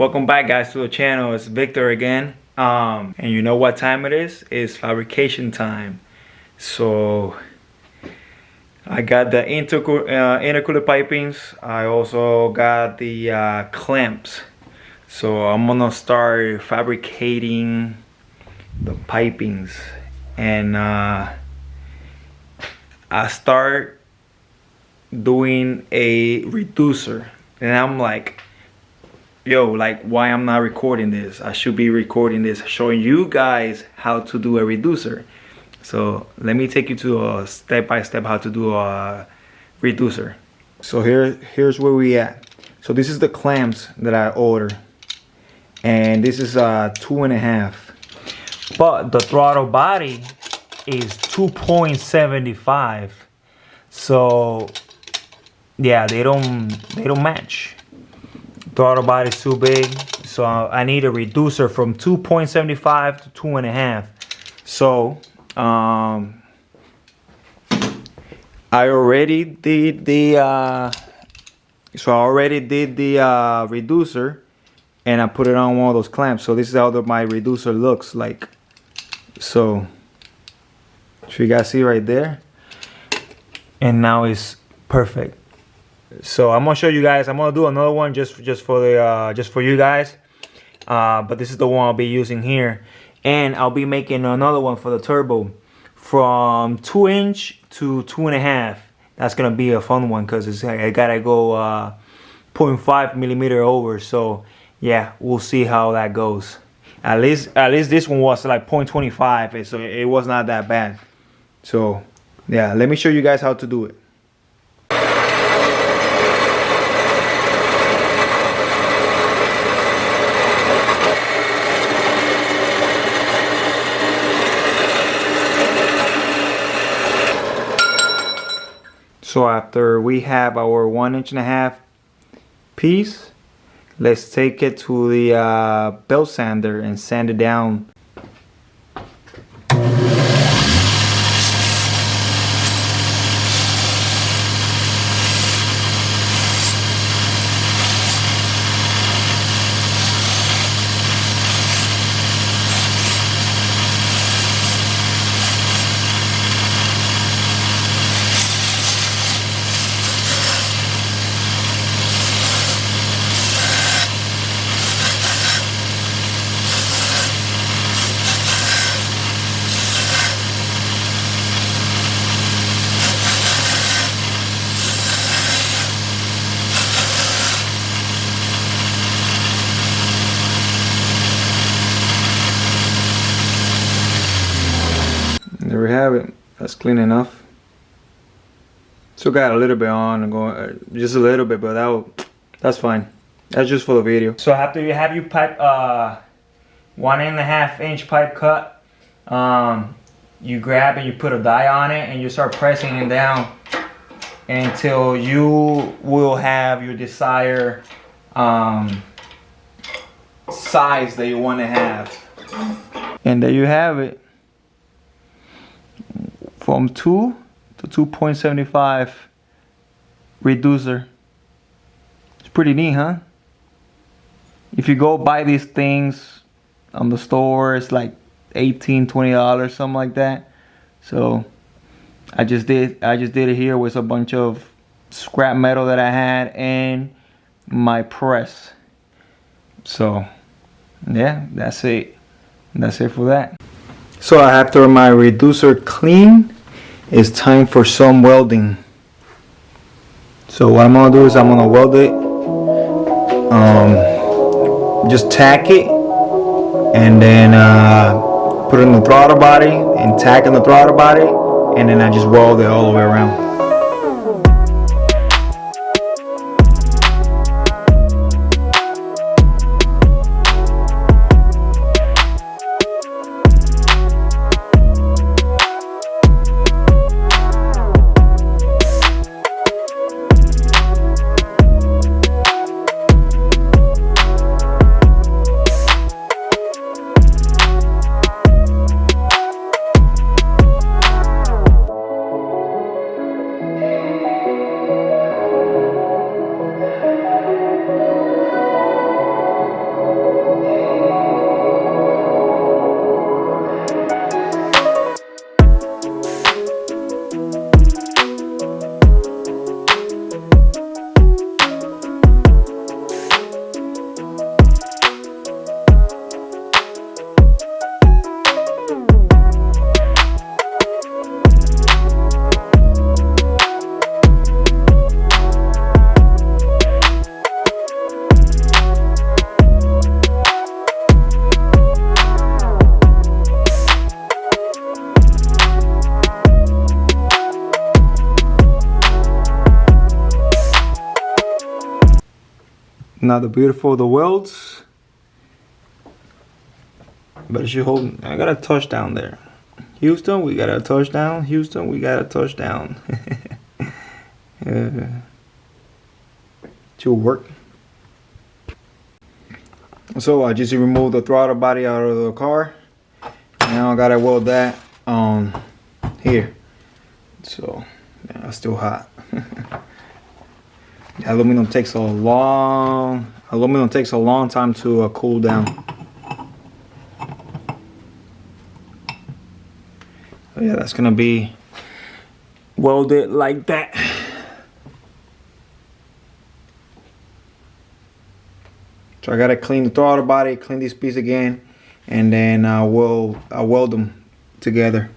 Welcome back, guys, to the channel. It's Victor again. And you know what time it is? It's fabrication time. So I got the intercooler pipings. I also got the clamps. So I'm gonna start fabricating the pipings, and I start doing a reducer, and I'm like, yo, like, why I'm not recording this? I should be recording this, showing you guys how to do a reducer. So let me take you to a step-by-step how to do a reducer. So here's where we at. So this is the clamps that I ordered, and this is 2.5, but the throttle body is 2.75. So yeah, they don't match. Throttle body is too big, so I need a reducer from 2.75 to 2.5. So I already did the reducer, and I put it on one of those clamps. So this is how my reducer looks like. So you guys see right there, and now it's perfect. So I'm gonna show you guys. I'm gonna do another one just for you guys. But this is the one I'll be using here, and I'll be making another one for the turbo from 2" to 2.5. That's gonna be a fun one because I gotta go 0.5 millimeter over. So yeah, we'll see how that goes. At least this one was like 0.25, so it was not that bad. So yeah, let me show you guys how to do it. So after we have our 1.5" piece, let's take it to the belt sander and sand it down. There we have it. That's clean enough. Still got a little bit on and going, just a little bit, but that's fine. That's just for the video. So after you have your pipe, 1.5" pipe cut, you grab and you put a die on it, and you start pressing it down until you will have your desired size that you want to have. And there you have it. From 2 to 2.75 reducer. It's pretty neat, huh? If you go buy these things on the store, it's like $18, $20, something like that. So I just did it here with a bunch of scrap metal that I had and my press. So yeah, that's it. That's it for that. So after my reducer clean, it's time for some welding. So what I'm gonna do is I'm gonna weld it, just tack it, and then put it in the throttle body and tack in the throttle body, and then I just weld it all the way around. Not the beautiful the welds, but it should hold. I got a touchdown there. Houston, we got a touchdown. Houston, we got a touchdown. Should work. So I just removed the throttle body out of the car. Now I gotta weld that on here. So yeah, it's still hot. Aluminum takes a long time to cool down. So yeah, that's gonna be welded like that. So I gotta clean the throttle body, clean this piece again, and then I'll weld them together.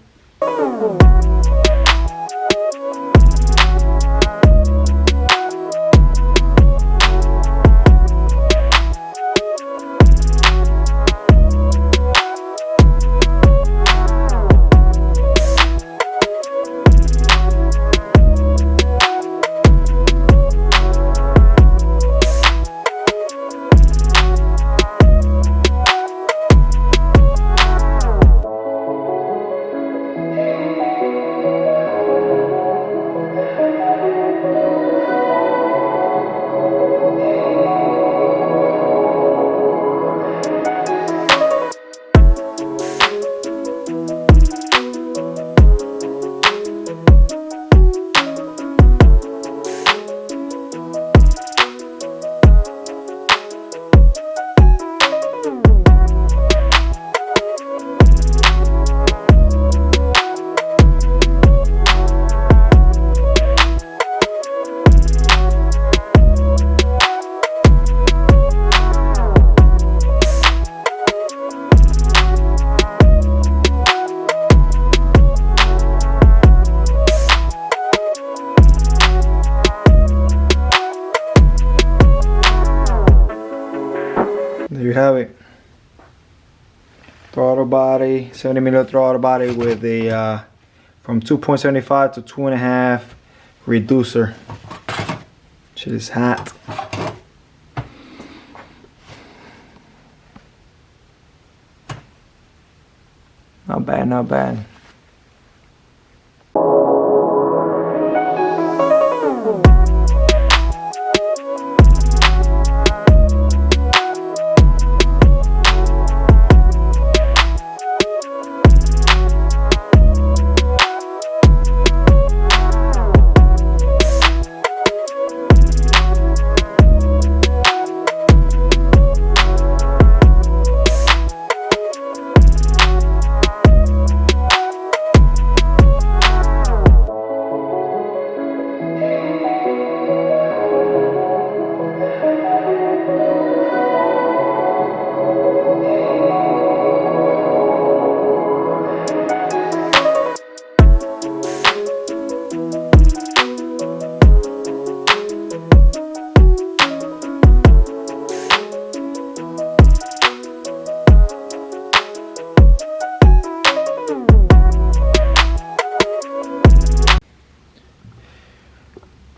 There you have it. Throttle body, 70mm throttle body with a from 2.75 to 2.5 reducer. Shit is hot. Not bad, not bad.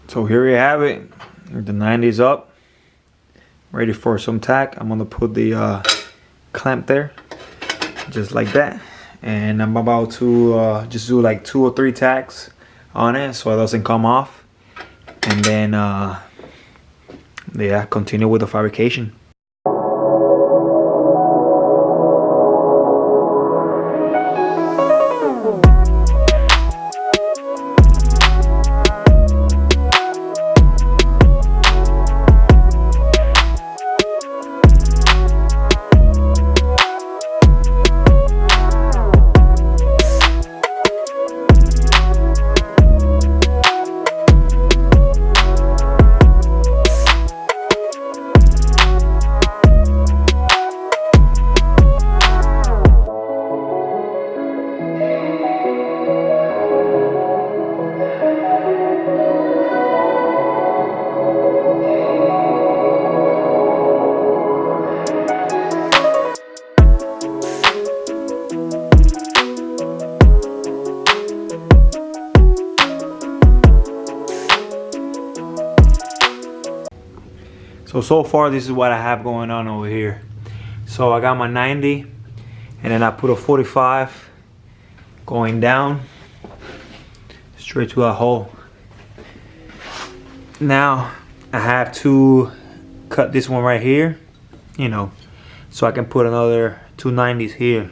So here you have it. The 90's up, ready for some tack. I'm gonna put the clamp there, just like that. And I'm about to just do like 2 or 3 tacks on it so it doesn't come off. And then yeah, continue with the fabrication. So far this is what I have going on over here. So I got my 90, and then I put a 45 going down straight to that hole. Now I have to cut this one right here, you know, so I can put another 290s here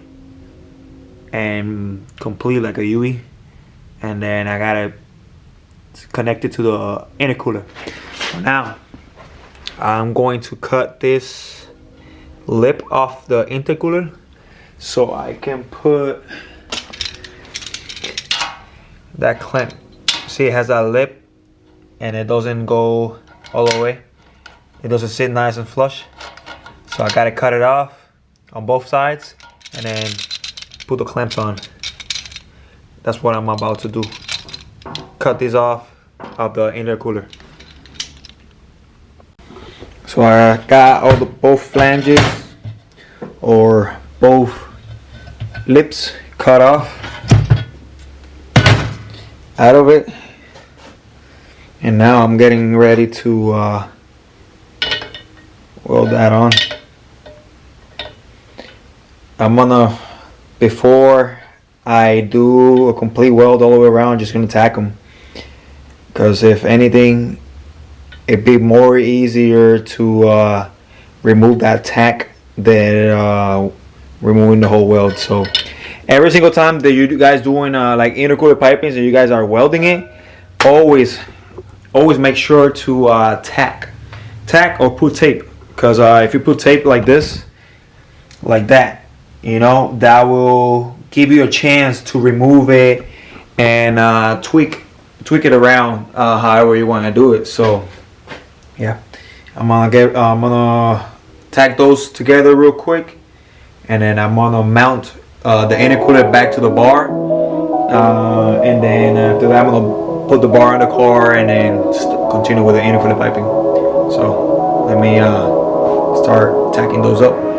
and complete like a UE, and then I gotta connect it to the intercooler. Now I'm going to cut this lip off the intercooler so I can put that clamp. See, it has that lip and it doesn't go all the way. It doesn't sit nice and flush. So I gotta cut it off on both sides and then put the clamps on. That's what I'm about to do. Cut these off of the intercooler. So I got all the both flanges or both lips cut off out of it, and now I'm getting ready to weld that on. I'm gonna, before I do a complete weld all the way around, just gonna tack them, because if anything, it'd be more easier to remove that tack than removing the whole weld. So every single time that you guys doing like intercooler pipings and you guys are welding it, always make sure to tack or put tape, because if you put tape like this, like that, you know, that will give you a chance to remove it and tweak it around however you want to do it. So yeah, I'm gonna tack those together real quick, and then I'm gonna mount the intercooler back to the bar, and then after that I'm gonna put the bar in the car and then continue with the intercooler piping. So let me start tacking those up.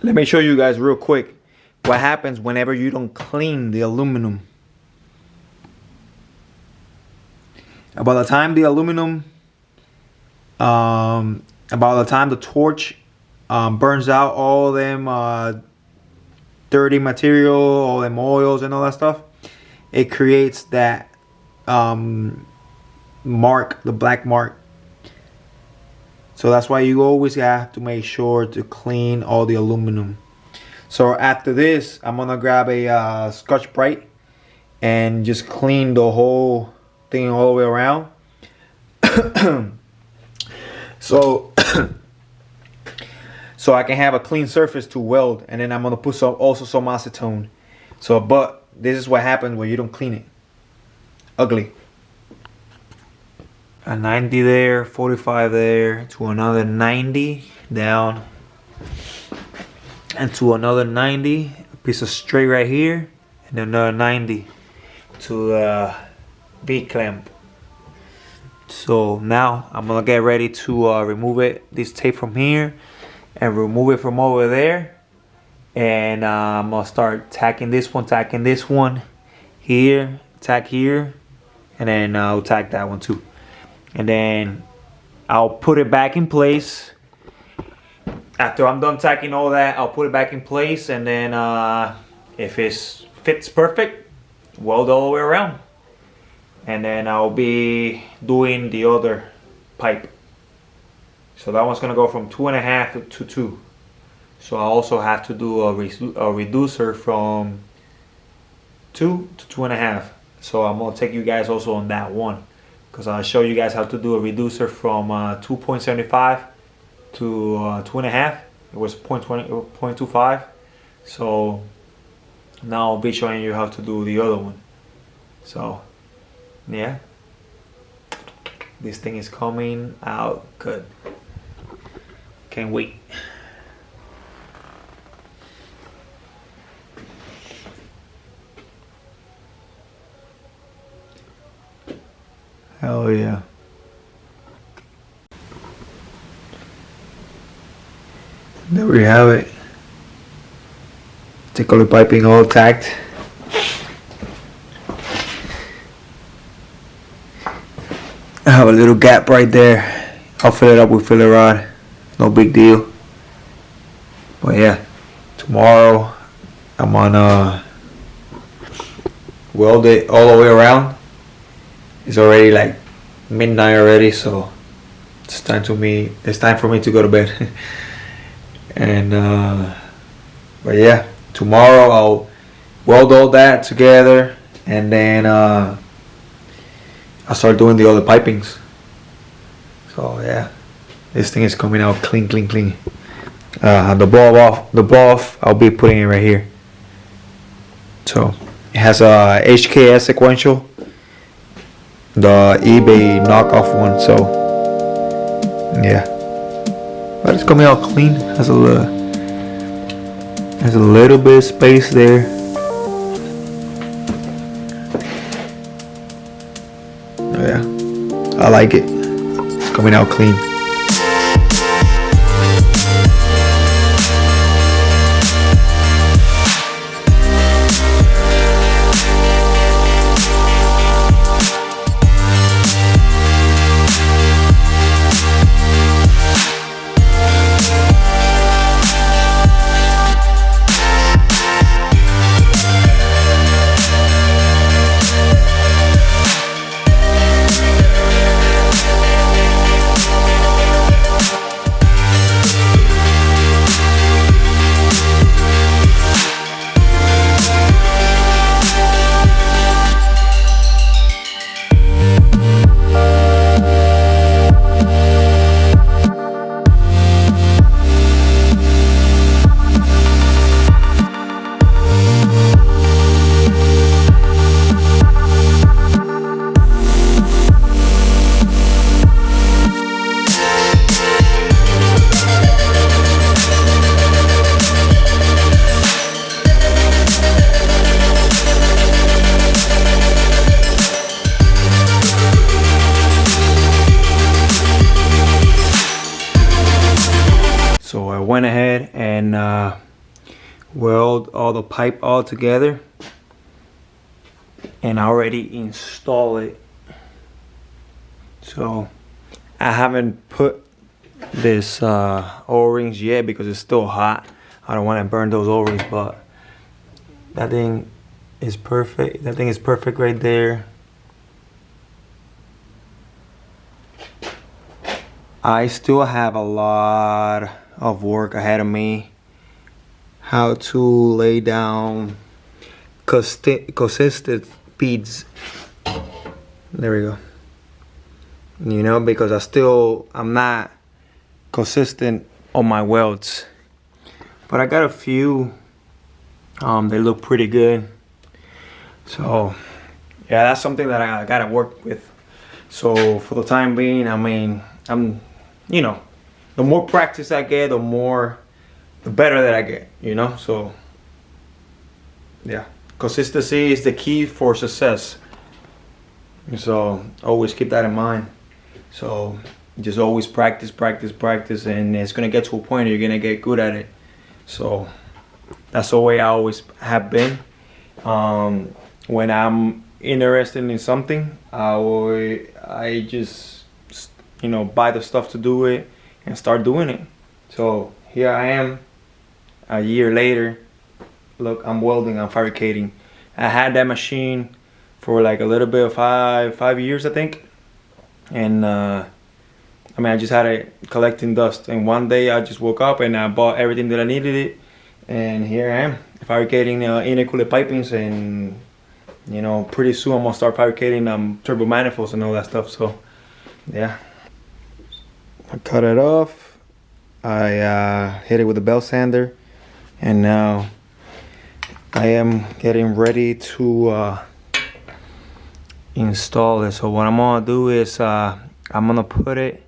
Let me show you guys real quick what happens whenever you don't clean the aluminum. About the time the aluminum, about the time the torch burns out all them dirty material, all them oils and all that stuff, it creates that mark, the black mark. So that's why you always have to make sure to clean all the aluminum. So after this, I'm gonna grab a Scotch-Brite and just clean the whole thing all the way around. so I can have a clean surface to weld, and then I'm gonna put also some acetone. So, but this is what happens when you don't clean it. Ugly. A 90 there, 45 there, to another 90 down, and to another 90, a piece of straight right here, and another 90 to the V clamp. So now I'm gonna get ready to remove this tape from here and remove it from over there, and I'm gonna start tacking this one here, tack here, and then I'll tack that one too. And then I'll put it back in place. After I'm done tacking all that, I'll put it back in place, and then if it fits perfect, weld all the way around. And then I'll be doing the other pipe. So that one's gonna go from 2.5 to 2. So I also have to do a reducer from 2 to 2.5. So I'm gonna take you guys also on that one, because I'll show you guys how to do a reducer from 2.75 to 2.5. It was 0.25. So now I'll be showing you how to do the other one. So yeah, this thing is coming out good. Can't wait. Hell yeah. There we have it. Intercooler piping all tacked. I have a little gap right there. I'll fill it up with filler rod. No big deal. But yeah, tomorrow I'm gonna weld it all the way around. It's already like midnight already, so it's time for me to go to bed. And but yeah, tomorrow I'll weld all that together, and then I'll start doing the other pipings. So yeah, this thing is coming out clean. The ball off, I'll be putting it right here. So it has a HKS sequential, the eBay knockoff one. So yeah, but it's coming out clean. Has a little bit of space there. Yeah, I like it. It's coming out clean. So I went ahead and weld all the pipe all together, and I already installed it. So I haven't put this O-rings yet because it's still hot. I don't want to burn those O-rings, but that thing is perfect. That thing is perfect right there. I still have a lot of work ahead of me. How to lay down consistent beads. There we go. You know, because I'm not consistent on my welds, but I got a few. They look pretty good. So yeah, that's something that I gotta work with. So for the time being, I mean, you know, the more practice I get, the better that I get, you know. So yeah, consistency is the key for success. So always keep that in mind. So just always practice, and it's gonna get to a point you're gonna get good at it. So that's the way I always have been. When I'm interested in something, I just, you know, buy the stuff to do it and start doing it. So here I am a year later. Look, I'm welding, I'm fabricating. I had that machine for like a little bit of five years, I think. And I mean, I just had it collecting dust, and one day I just woke up and I bought everything that I needed it, and here I am fabricating intercooler pipings, and you know, pretty soon I'm gonna start fabricating turbo manifolds and all that stuff. So yeah, I cut it off. I hit it with a belt sander, and now I am getting ready to install it. So what I'm gonna do is I'm gonna put it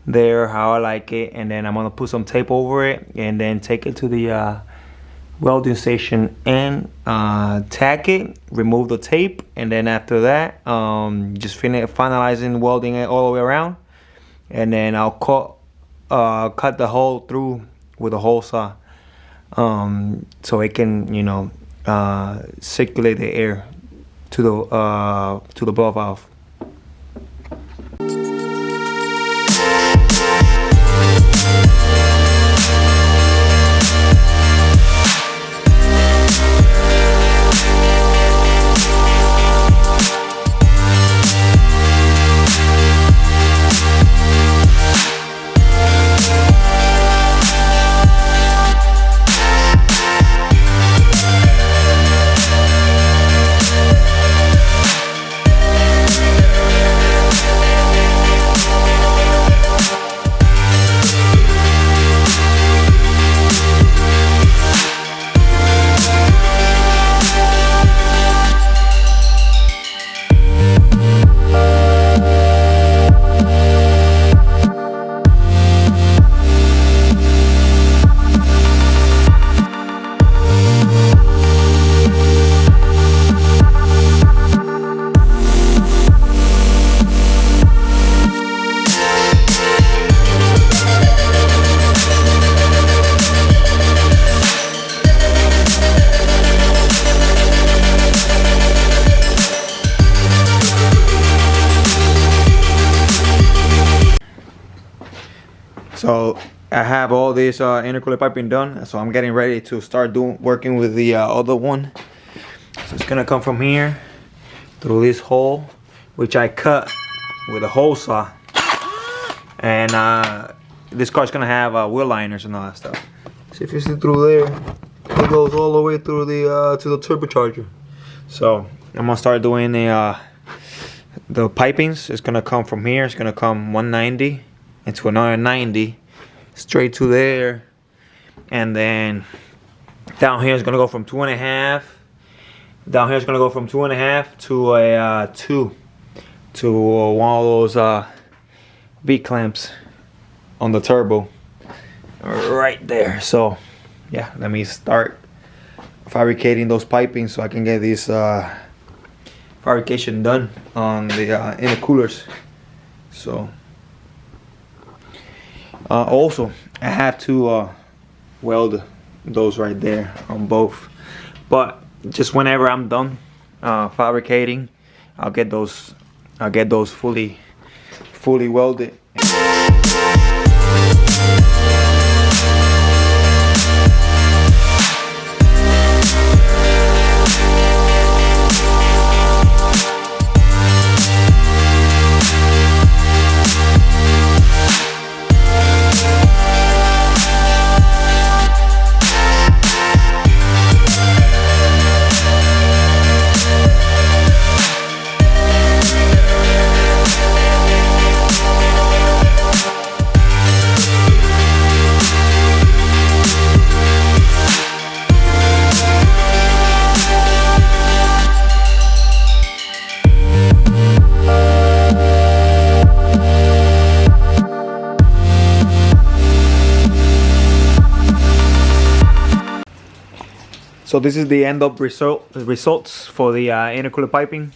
there how I like it, and then I'm gonna put some tape over it and then take it to the welding station and tack it, remove the tape, and then after that just finalizing welding it all the way around, and then I'll cut the hole through with a hole saw, so it can, you know, circulate the air to the blow valve. So I have all this intercooler piping done, so I'm getting ready to start working with the other one. So it's gonna come from here through this hole, which I cut with a hole saw, and this car's gonna have wheel liners and all that stuff. So if you see through there, it goes all the way through the to the turbocharger. So I'm gonna start doing the pipings. It's gonna come from here. It's gonna come 190 into another 90 straight to there, and then down here is gonna go from 2.5. Down here is gonna go from 2.5 to a 2 to one of those V clamps on the turbo right there. So yeah, let me start fabricating those pipings so I can get this fabrication done on the intercoolers. So also I have to weld those right there on both, but just whenever I'm done fabricating, I'll get those fully welded. So this is the end up results for the intercooler piping.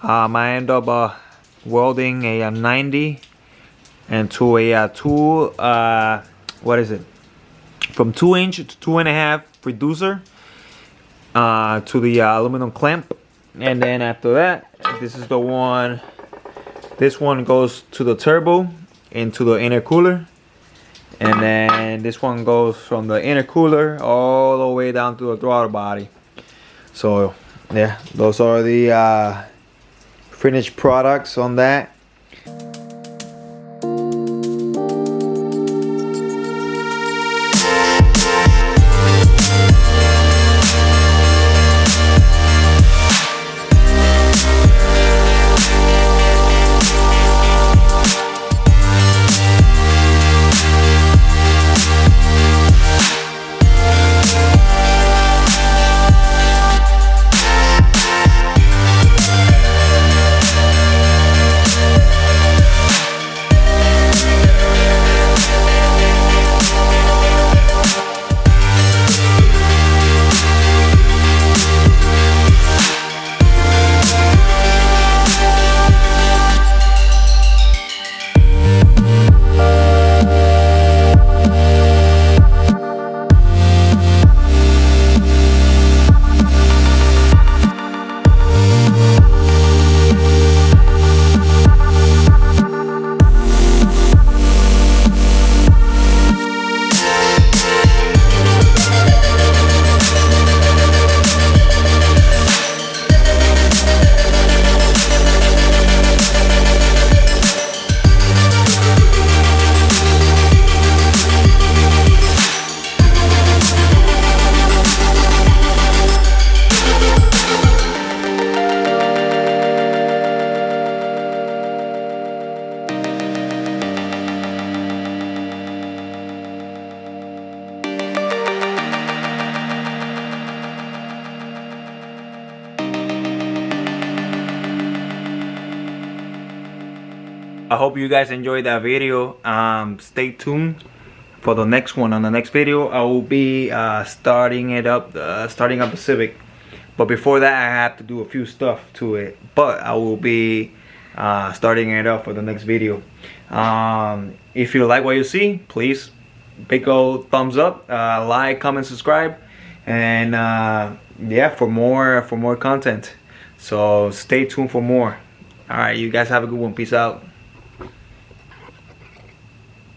I end up welding a 90 and to a 2 what is it, from 2" to 2.5 reducer to the aluminum clamp, and then after that, this is the one. This one goes to the turbo into the intercooler. And then this one goes from the intercooler all the way down to the throttle body. So yeah, those are the finished products on that. I hope you guys enjoyed that video. Stay tuned for the next one. On the next video, I will be starting up the Civic. But before that, I have to do a few stuff to it. But I will be starting it up for the next video. If you like what you see, please big old thumbs up, like, comment, subscribe, and yeah, for more content. So stay tuned for more. All right, you guys have a good one. Peace out.